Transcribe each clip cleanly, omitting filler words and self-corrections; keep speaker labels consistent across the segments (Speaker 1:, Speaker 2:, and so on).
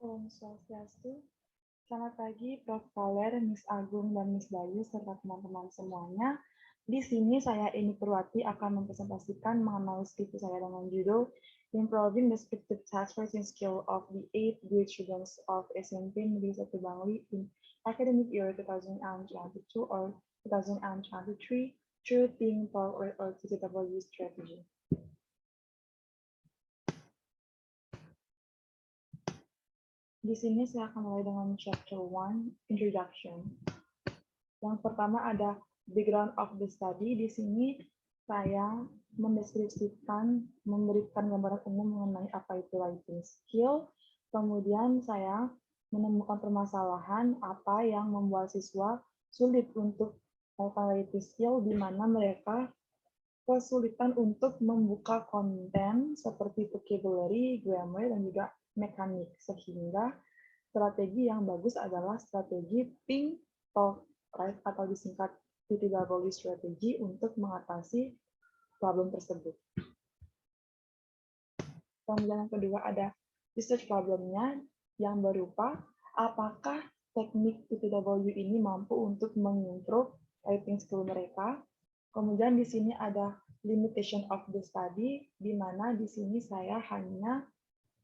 Speaker 1: Om Swastiastu. Selamat pagi, Prof. Kaler, Miss Agung, dan Miss Bayu, serta teman-teman semuanya. Di sini saya Eni Purwati akan mempresentasikan mengenai skripsi saya dengan judul Improving Descriptive Task Writing Skill of the 8th grade students of SMP Negeri 1 Bangli in academic year 2022 or 2023 through Think, Talk, or TTW strategy. Di sini saya akan mulai dengan chapter 1, introduction. Yang pertama ada background of the study. Di sini saya mendeskripsikan, memberikan gambaran umum mengenai apa itu writing skill. Kemudian saya menemukan permasalahan apa yang membuat siswa sulit untuk melakukan writing skill, di mana mereka kesulitan untuk membuka konten seperti vocabulary, grammar, dan juga mekanik. Sehingga strategi yang bagus adalah strategi think, talk, write, atau disingkat TTW strategi untuk mengatasi problem tersebut. Kemudian yang kedua ada research problemnya yang berupa apakah teknik TTW ini mampu untuk mengimprove writing skill mereka. Kemudian di sini ada limitation of the study, di mana di sini saya hanya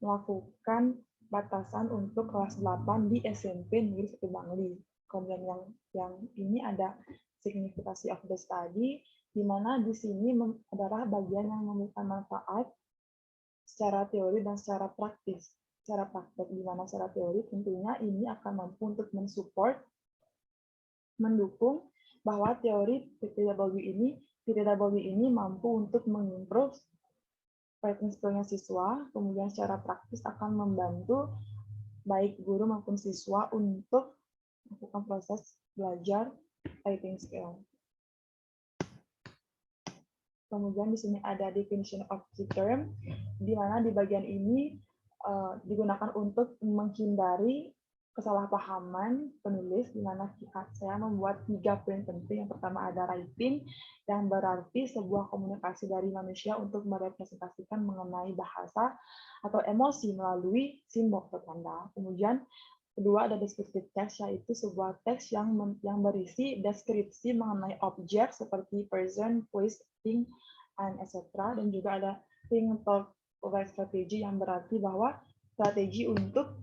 Speaker 1: melakukan batasan untuk kelas 8 di SMP Negeri 1 Bangli. Kemudian yang ini ada signifikasi of the study, di mana di sini adalah bagian yang memberikan manfaat secara teori dan secara praktis. Secara praktek, di mana secara teori tentunya ini akan mampu untuk mensupport, mendukung bahwa teori TTW ini mampu untuk mengimprove writing skill-nya siswa, kemudian secara praktis akan membantu baik guru maupun siswa untuk melakukan proses belajar writing skill. Kemudian di sini ada definition of key term, di mana di bagian ini digunakan untuk menghindari kesalahpahaman penulis, di mana saya membuat 3 poin penting. Yang pertama ada writing, yang berarti sebuah komunikasi dari manusia untuk merepresentasikan mengenai bahasa atau emosi melalui simbol atau tanda. Kemudian kedua ada descriptive text, yaitu sebuah teks yang berisi deskripsi mengenai objek seperti person, place, thing, and etc. Dan juga ada think, talk, write strategi yang berarti bahwa strategi untuk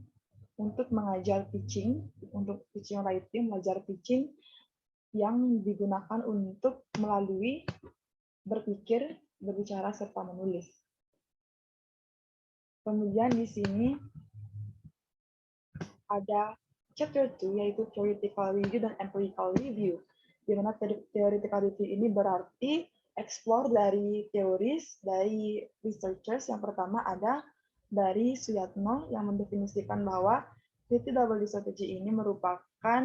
Speaker 1: mengajar pitching, untuk pitching writing, belajar pitching yang digunakan untuk melalui berpikir, berbicara, serta menulis. Kemudian di sini ada chapter 2, yaitu theoretical review dan empirical review, di mana theoretical review ini berarti explore dari teoris, dari researchers. Yang pertama ada dari Suyatno yang mendefinisikan bahwa TTW strategi ini merupakan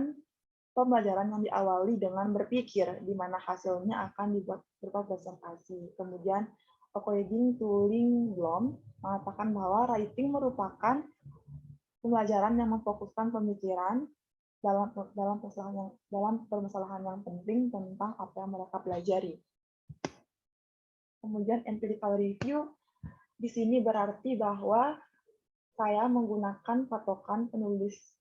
Speaker 1: pembelajaran yang diawali dengan berpikir, di mana hasilnya akan dibuat berupa presentasi. Kemudian according to Lindblom mengatakan bahwa writing merupakan pembelajaran yang memfokuskan pemikiran dalam permasalahan yang penting tentang apa yang mereka pelajari. Kemudian empirical review di sini berarti bahwa saya menggunakan patokan penulis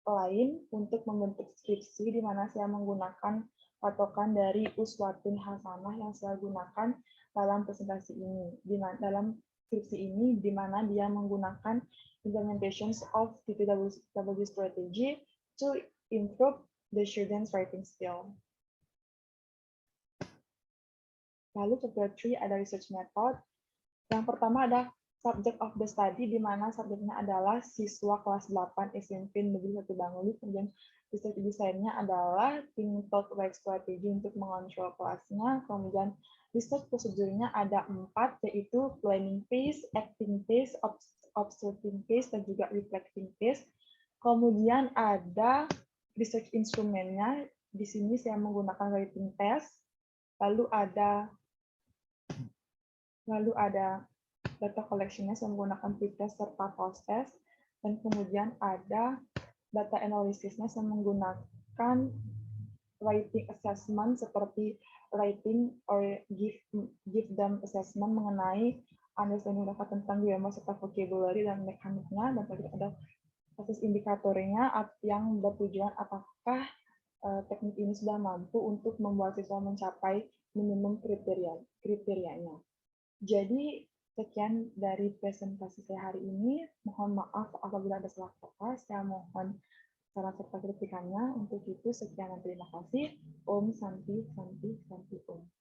Speaker 1: lain untuk membentuk skripsi, di mana saya menggunakan patokan dari Uswatun Hasanah yang saya gunakan dalam presentasi ini. Dalam skripsi ini, di mana dia menggunakan implementations of TTW strategy to improve the students' writing skill. Lalu chapter 3 ada research method. Yang pertama ada subject of the study, di mana subjeknya adalah siswa kelas 8 SMP Negeri 1 Bangli. Kemudian research desainnya adalah think, talk, write strategi untuk mengontrol kelasnya. Kemudian research prosedurnya ada 4, yaitu planning phase, acting phase, observing phase, dan juga reflecting phase. Kemudian ada research instrumennya. Di sini saya menggunakan writing test. Lalu ada data collection-nya saya menggunakan pretest serta post-test. Dan kemudian ada data analysis-nya saya menggunakan writing assessment seperti writing or give them assessment mengenai understanding data tentang grammar serta vocabulary dan mekaniknya. Dan tadi ada basis indikatornya yang bertujuan apakah teknik ini sudah mampu untuk membuat siswa mencapai minimum kriterianya. Jadi sekian dari presentasi saya hari ini. Mohon maaf apabila ada salah kata. Saya mohon saran serta kritikannya. Untuk itu sekian dan terima kasih. Om Santi Santi Santi Om.